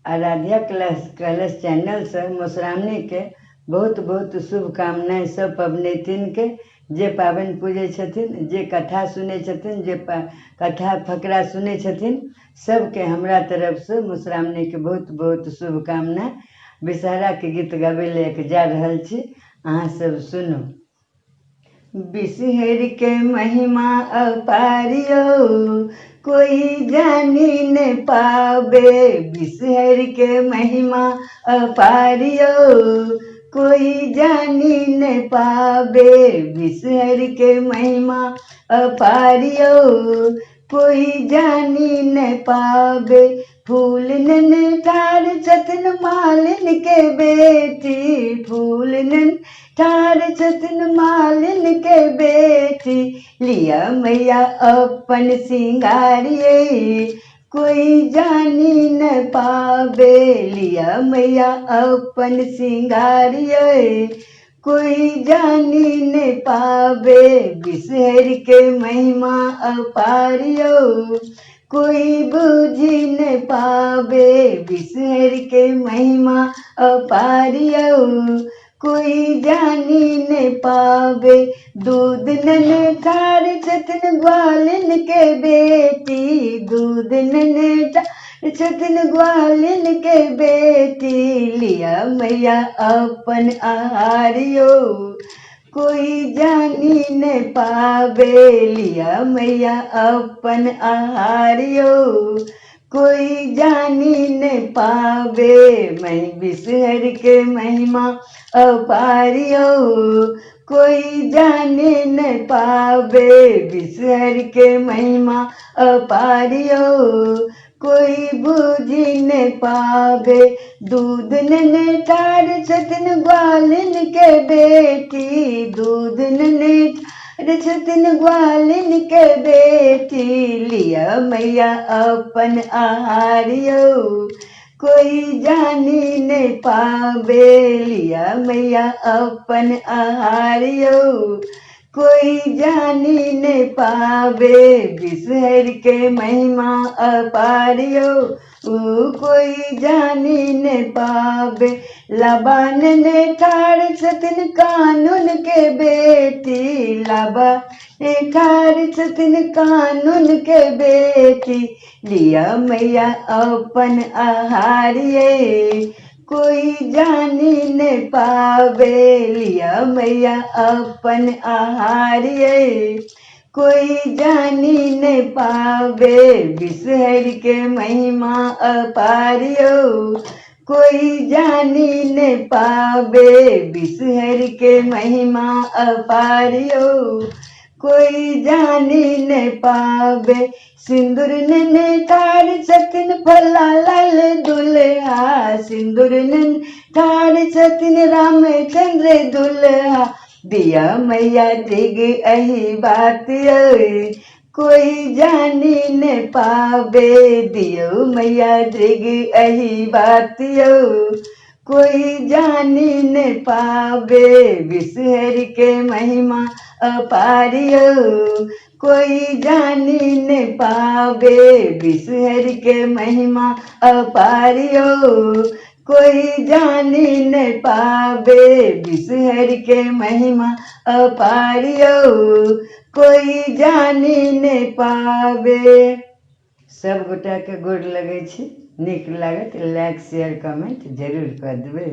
आराध्या कलश चैनल से मधुश्रावणी के बहुत बहुत शुभकामनाएं सब पबनैतिन के जे पाबनि पूजे छथिन, जे कथा सुने छथिन, जे कथा फकरा सुने छथिन, सबके हमरा तरफ से मधुश्रावणी के बहुत बहुत शुभकामना। विषहरा के गीत गावे लेके जा रहल छी, अहाँ सब सुनो। बिषहर के महिमा अपारियो कोई जानी न पावे, बिषहर के महिमा अपारियो कोई जानी न पावे, बिषहर के महिमा अपारियो कोई जानी न पावे। फूलन ठार छथिन मालिन के बेटी, फूलन ठार छथिन मालिन के बेटी, लिया मैया अपन सिंगारिये कोई जानी न पावे, लिया मैया अपन सिंगारिये कोई जानी न पावे। बिषहर के महिमा अपारियो कोई बूझी न पावे, बिषहर के महिमा अपारियो कोई जानी न पावे। दूध नन ठार छथिन ग्वालिन के बेटी, दूध नन ठार छथिन ग्वालिन के बेटी, लिया मैया अपन आहारियो कोई जानी न पावे, लिया मैया अपन आहारियो कोई जानी न पावे। मैं बिषहर के महिमा अपारियो कोई जाने न पावे, बिषहर के महिमा अपारियो कोई बूझी न पावे। दूध नन ठार छथिन ग्वालिन के बेटी, दूध नन ठार छथिन ग्वालिन के बेटी, लिया मैया अपन आहारियो कोई जानी न पावे, लिया मैया अपन आहारियो कोई जानी न पावे। बिषहर के महिमा अपारियो कोई जानी न पावे। लबान ने ठार छथिन कानून के बेटी, लाबा ने ठार छथिन कानून के बेटी, लिया मैया अपन आहारिये कोई जानी न पावे, लिया मैया अपन आहारिये कोई जानी न पावे। बिषहर के महिमा अपारियो कोई जानी न पावे, बिषहर के महिमा अपारियो कोई जानी न पावे। सिंदूर नन ठार छथिन फला लाल दुल्हा, सिंदूर नन ठार छथिन रामचंद्र दुल्हा, दिया मैया दिग अही बात कोई जानी न पावे, दियो मैया दिग अही बात कोई जानी न पावे। बिषहर के महिमा अपारियो कोई जानी न पावे, बिषहर के महिमा अपारियो कोई जानी न पावे, बिषहर के महिमा अपारियो कोई जानी न पावे। सब गोटा के गोर लगे छी, नीक लागत लाइक शेयर कमेंट जरूर कर देबै।